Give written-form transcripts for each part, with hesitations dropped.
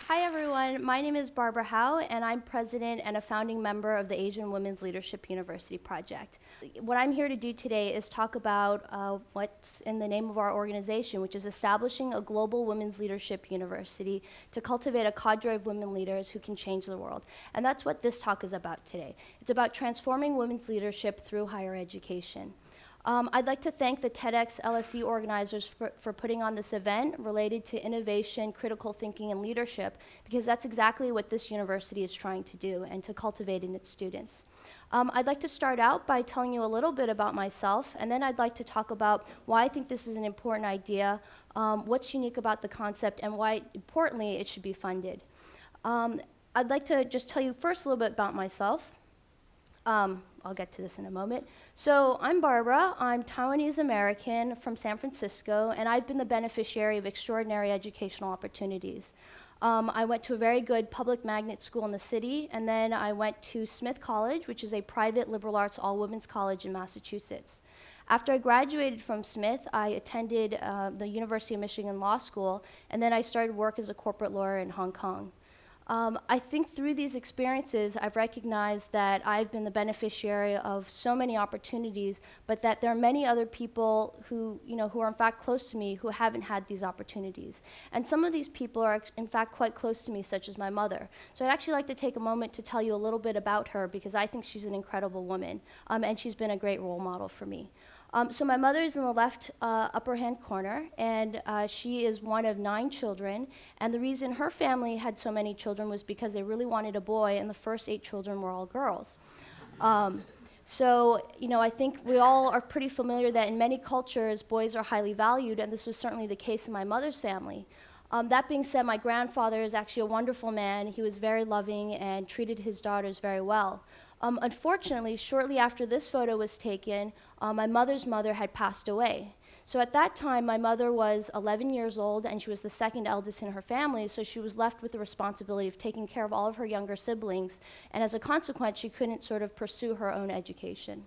Hi everyone, my name is Barbara Howe and I'm president and a founding member of the Asian Women's Leadership University Project. What I'm here to do today is talk about what's in the name of our organization, which is establishing a global women's leadership university to cultivate a cadre of women leaders who can change the world. And that's what this talk is about today. It's about transforming women's leadership through higher education. I'd like to thank the TEDxLSE organizers for putting on this event related to innovation, critical thinking, and leadership, because that's exactly what this university is trying to do and to cultivate in its students. I'd like to start out by telling you a little bit about myself, and then I'd like to talk about why I think this is an important idea, what's unique about the concept, and why, importantly, it should be funded. I'd like to just tell you first a little bit about myself. I'll get to this in a moment. So I'm Barbara. I'm Taiwanese American from San Francisco, and I've been the beneficiary of extraordinary educational opportunities. I went to a very good public magnet school in the city, and then I went to Smith College, which is a private liberal arts all-women's college in Massachusetts. After I graduated from Smith, I attended the University of Michigan Law School, and then I started work as a corporate lawyer in Hong Kong. I think through these experiences, I've recognized that I've been the beneficiary of so many opportunities, but that there are many other people who are in fact close to me who haven't had these opportunities. And some of these people are in fact quite close to me, such as my mother. So I'd actually like to take a moment to tell you a little bit about her, because I think she's an incredible woman, and she's been a great role model for me. So my mother is in the left upper hand corner, and she is one of 9 children, and the reason her family had so many children was because they really wanted a boy, and the first 8 children were all girls. So, I think we all are pretty familiar that in many cultures, boys are highly valued, and this was certainly the case in my mother's family. That being said, my grandfather is actually a wonderful man. He was very loving and treated his daughters very well. Unfortunately, shortly after this photo was taken, my mother's mother had passed away. So at that time, my mother was 11 years old, and she was the second eldest in her family, so she was left with the responsibility of taking care of all of her younger siblings, and as a consequence, she couldn't sort of pursue her own education.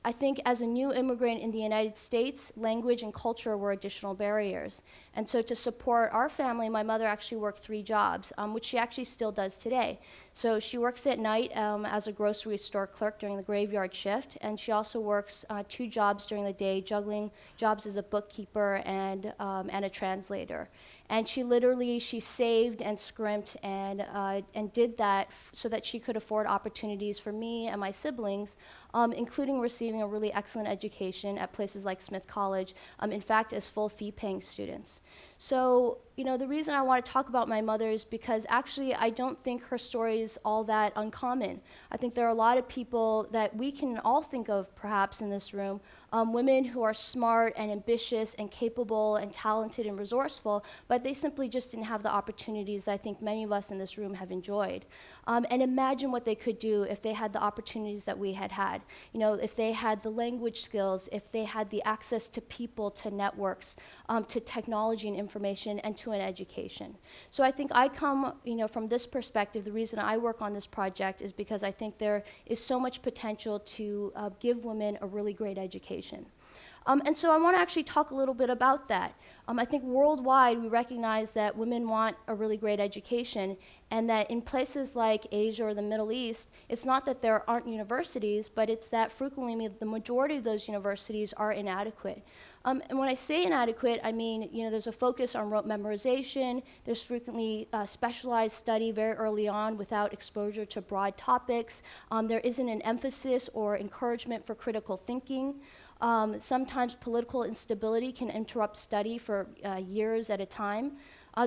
I think as a new immigrant in the United States, language and culture were additional barriers. And so to support our family, my mother actually worked 3 jobs, which she actually still does today. So she works at night as a grocery store clerk during the graveyard shift, and she also works 2 jobs during the day, juggling jobs as a bookkeeper and a translator. And she saved and scrimped and did that so that she could afford opportunities for me and my siblings, including receiving a really excellent education at places like Smith College, in fact, as full fee-paying students. So, the reason I want to talk about my mother is because actually I don't think her story is all that uncommon. I think there are a lot of people that we can all think of perhaps in this room, women who are smart and ambitious and capable and talented and resourceful, but they simply just didn't have the opportunities that I think many of us in this room have enjoyed. And imagine what they could do if they had the opportunities that we had had. If they had the language skills, if they had the access to people, to networks, to technology and information, and to an education. So I think I come, from this perspective. The reason I work on this project is because I think there is so much potential to give women a really great education. And so I want to actually talk a little bit about that. I think worldwide we recognize that women want a really great education, and that in places like Asia or the Middle East, it's not that there aren't universities, but it's that frequently the majority of those universities are inadequate. And when I say inadequate, I mean, there's a focus on rote memorization. There's frequently specialized study very early on without exposure to broad topics. There isn't an emphasis or encouragement for critical thinking. Sometimes political instability can interrupt study for years at a time.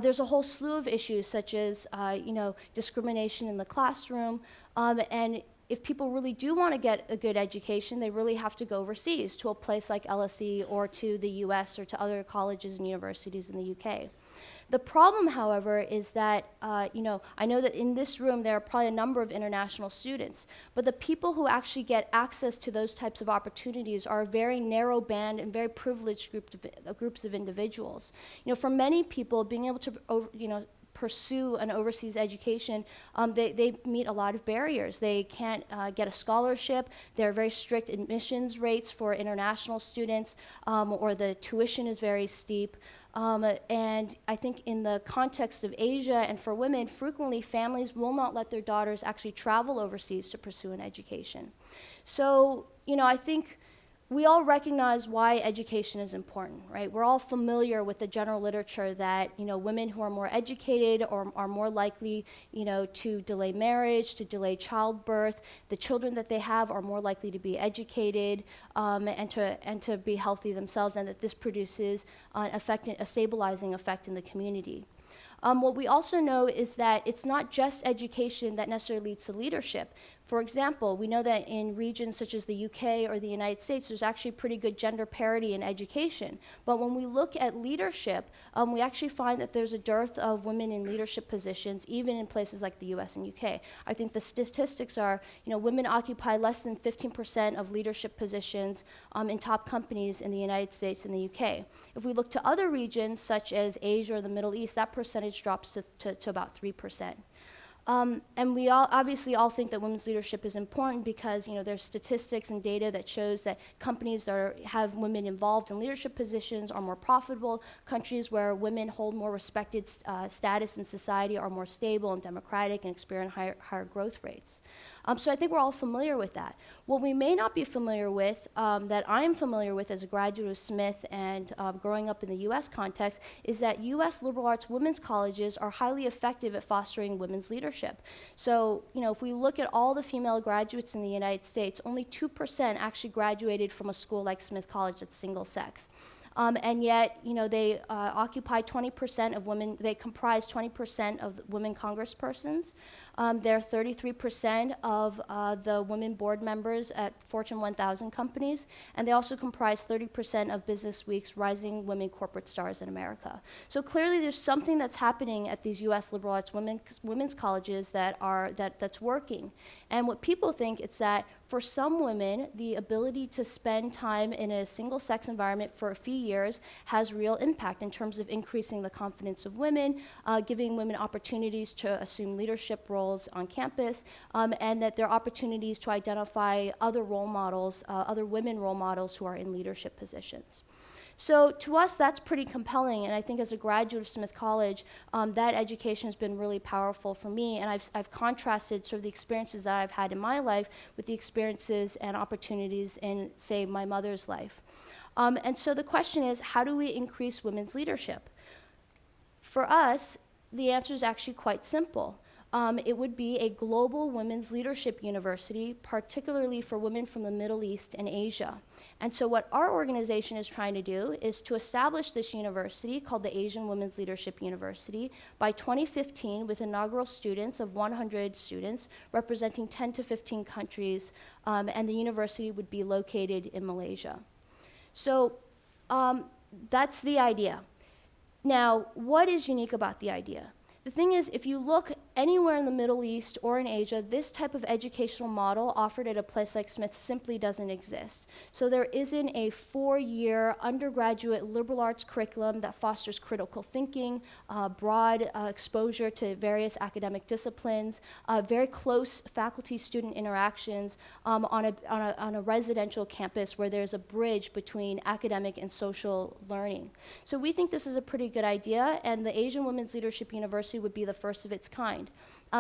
There's a whole slew of issues such as discrimination in the classroom, and if people really do want to get a good education, they really have to go overseas to a place like LSE or to the US or to other colleges and universities in the UK. The problem, however, is that, I know that in this room there are probably a number of international students, but the people who actually get access to those types of opportunities are a very narrow band and very privileged groups of individuals. For many people, being able to, pursue an overseas education, they meet a lot of barriers. They can't get a scholarship. There are very strict admissions rates for international students, or the tuition is very steep. And I think in the context of Asia and for women, frequently families will not let their daughters actually travel overseas to pursue an education. So, I think we all recognize why education is important, right? We're all familiar with the general literature that, women who are more educated or are more likely, to delay marriage, to delay childbirth. The children that they have are more likely to be educated, and to be healthy themselves, and that this produces a stabilizing effect in the community. What we also know is that it's not just education that necessarily leads to leadership. For example, we know that in regions such as the UK or the United States, there's actually pretty good gender parity in education. But when we look at leadership, we actually find that there's a dearth of women in leadership positions, even in places like the US and UK. I think the statistics are, women occupy less than 15% of leadership positions in top companies in the United States and the UK. If we look to other regions, such as Asia or the Middle East, that percentage drops to about 3%. And we obviously all think that women's leadership is important because, there's statistics and data that shows that companies that have women involved in leadership positions are more profitable. Countries where women hold more respected status in society are more stable and democratic and experience higher growth rates. So I think we're all familiar with that. What we may not be familiar with, that I'm familiar with as a graduate of Smith and growing up in the US context, is that US liberal arts women's colleges are highly effective at fostering women's leadership. So, if we look at all the female graduates in the United States, only 2% actually graduated from a school like Smith College that's single sex. And yet, they occupy 20% of women, they comprise 20% of women congresspersons. They're 33% of the women board members at Fortune 1000 companies, and they also comprise 30% of Business Week's rising women corporate stars in America. So clearly there's something that's happening at these US liberal arts women's colleges that's working. And what people think is that for some women, the ability to spend time in a single-sex environment for a few years has real impact in terms of increasing the confidence of women, giving women opportunities to assume leadership roles on campus, and that there are opportunities to identify other role models, other women role models who are in leadership positions. So to us, that's pretty compelling, and I think as a graduate of Smith College, that education has been really powerful for me, and I've contrasted sort of the experiences that I've had in my life with the experiences and opportunities in, say, my mother's life. And so the question is, how do we increase women's leadership? For us, the answer is actually quite simple. It would be a global women's leadership university, particularly for women from the Middle East and Asia. And so what our organization is trying to do is to establish this university called the Asian Women's Leadership University by 2015 with inaugural students of 100 students representing 10 to 15 countries, and the university would be located in Malaysia. So that's the idea. Now, what is unique about the idea? The thing is, if you look anywhere in the Middle East or in Asia, this type of educational model offered at a place like Smith simply doesn't exist. So there isn't a 4-year undergraduate liberal arts curriculum that fosters critical thinking, broad exposure to various academic disciplines, very close faculty-student interactions on a residential campus where there's a bridge between academic and social learning. So we think this is a pretty good idea, and the Asian Women's Leadership University would be the first of its kind.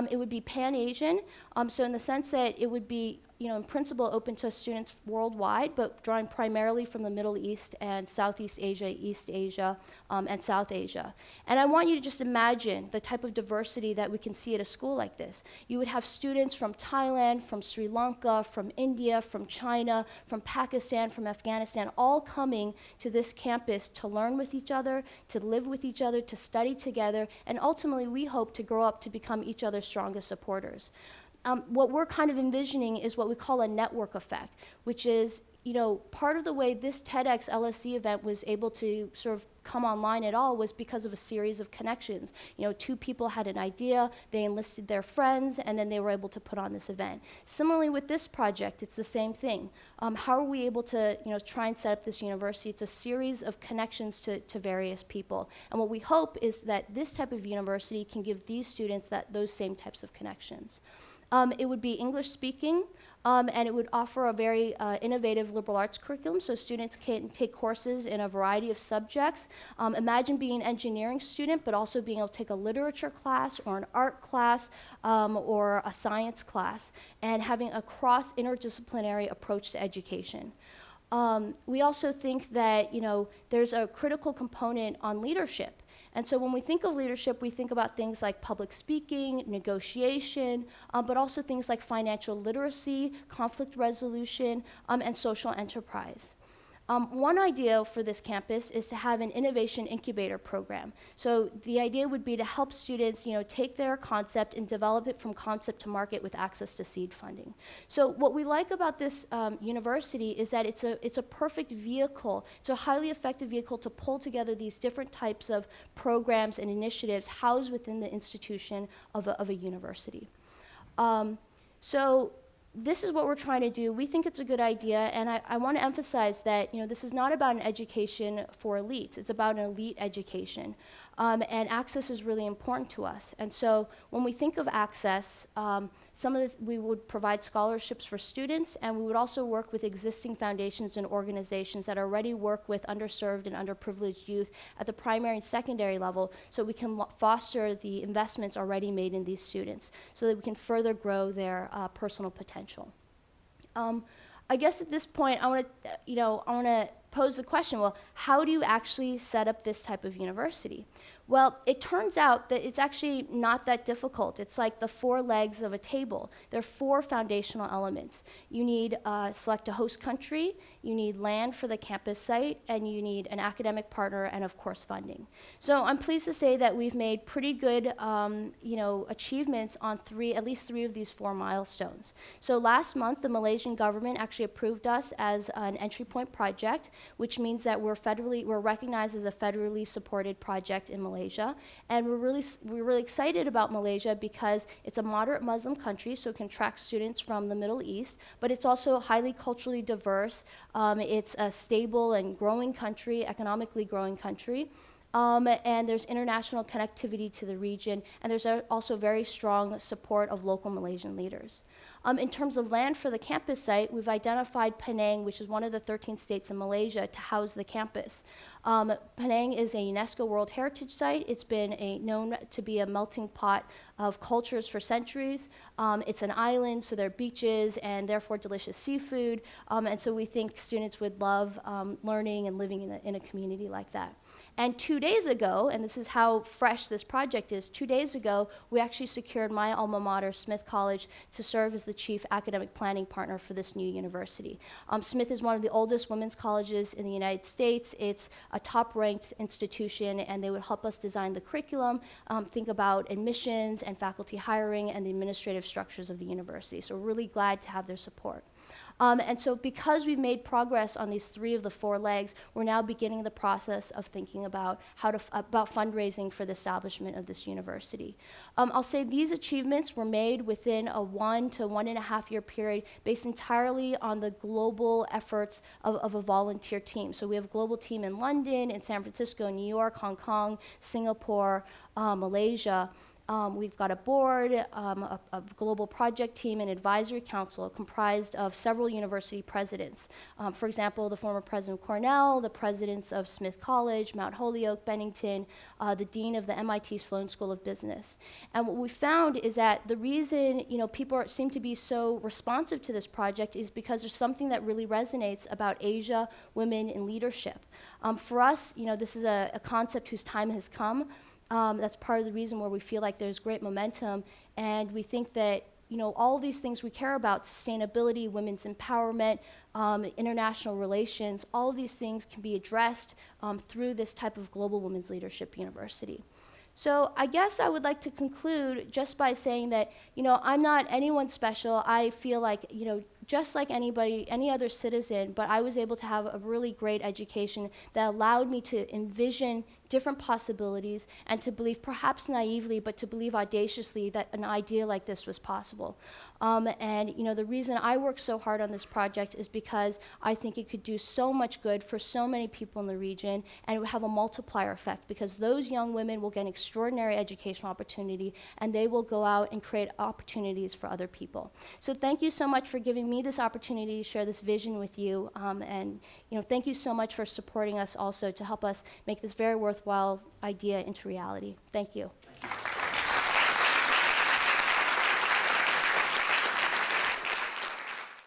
It would be Pan-Asian, so in the sense that it would be, in principle open to students worldwide, but drawing primarily from the Middle East and Southeast Asia, East Asia, and South Asia. And I want you to just imagine the type of diversity that we can see at a school like this. You would have students from Thailand, from Sri Lanka, from India, from China, from Pakistan, from Afghanistan, all coming to this campus to learn with each other, to live with each other, to study together, and ultimately we hope to grow up to become each other's strongest supporters. What we're kind of envisioning is what we call a network effect, which is, part of the way this TEDxLSE event was able to sort of come online at all was because of a series of connections. You know, two people had an idea, they enlisted their friends, and then they were able to put on this event. Similarly with this project, it's the same thing. How are we able to, you know, try and set up this university? It's a series of connections to various people. And what we hope is that this type of university can give these students those same types of connections. It would be English speaking, and it would offer a very innovative liberal arts curriculum, so students can take courses in a variety of subjects. Imagine being an engineering student, but also being able to take a literature class or an art class or a science class, and having a cross-interdisciplinary approach to education. We also think that, you know, there's a critical component on leadership. And so when we think of leadership, we think about things like public speaking, negotiation, but also things like financial literacy, conflict resolution, and social enterprise. One idea for this campus is to have an innovation incubator program. So the idea would be to help students, you know, take their concept and develop it from concept to market with access to seed funding. So what we like about this university is that it's a perfect vehicle. It's a highly effective vehicle to pull together these different types of programs and initiatives housed within the institution of a university. So this is what we're trying to do. We think it's a good idea, and I want to emphasize that, you know, this is not about an education for elites. It's about an elite education, and access is really important to us. And so when we think of access, we would provide scholarships for students, and we would also work with existing foundations and organizations that already work with underserved and underprivileged youth at the primary and secondary level, so we can foster the investments already made in these students, so that we can further grow their personal potential. I guess at this point, I want to pose the question, well, how do you actually set up this type of university? Well, it turns out that it's actually not that difficult. It's like the four legs of a table. There are four foundational elements. You need select a host country, you need land for the campus site, and you need an academic partner and, of course, funding. So I'm pleased to say that we've made pretty good achievements on at least three of these four milestones. So last month, the Malaysian government actually approved us as an entry point project, which means that we're recognized as a federally supported project in Malaysia. And we're really excited about Malaysia because it's a moderate Muslim country, so it can attract students from the Middle East, but it's also highly culturally diverse. It's a stable and growing country, economically growing country. And there's international connectivity to the region, and there's also very strong support of local Malaysian leaders. In terms of land for the campus site, we've identified Penang, which is one of the 13 states in Malaysia, to house the campus. Penang is a UNESCO World Heritage Site. It's been known to be a melting pot of cultures for centuries. It's an island, so there are beaches and therefore delicious seafood. And so we think students would love learning and living in a community like that. And 2 days ago, and this is how fresh this project is, 2 days ago, we actually secured my alma mater, Smith College, to serve as the chief academic planning partner for this new university. Smith is one of the oldest women's colleges in the United States. It's a top-ranked institution, and they would help us design the curriculum, think about admissions and faculty hiring and the administrative structures of the university. So we're really glad to have their support. And so because we've made progress on these three of the four legs, we're now beginning the process of thinking about about fundraising for the establishment of this university. I'll say these achievements were made within a 1 to 1.5 year period based entirely on the global efforts of a volunteer team. So we have a global team in London, in San Francisco, New York, Hong Kong, Singapore, Malaysia. We've got a board, a global project team, and advisory council comprised of several university presidents. For example, the former president of Cornell, the presidents of Smith College, Mount Holyoke, Bennington, the dean of the MIT Sloan School of Business. And what we found is that the reason people seem to be so responsive to this project is because there's something that really resonates about Asia, women, and leadership. For us, this is a concept whose time has come. That's part of the reason where we feel like there's great momentum, and we think that all of these things we care about, sustainability, women's empowerment, international relations, all of these things can be addressed through this type of global women's leadership university. So I guess I would like to conclude just by saying that, I'm not anyone special. I feel like, just like anybody, any other citizen, but I was able to have a really great education that allowed me to envision different possibilities and to believe, perhaps naively, but to believe audaciously that an idea like this was possible. And you know, the reason I work so hard on this project is because I think it could do so much good for so many people in the region, and it would have a multiplier effect because those young women will get an extraordinary educational opportunity, and they will go out and create opportunities for other people. So thank you so much for giving me this opportunity to share this vision with you, and you know, thank you so much for supporting us also to help us make this very worthwhile idea into reality. Thank you.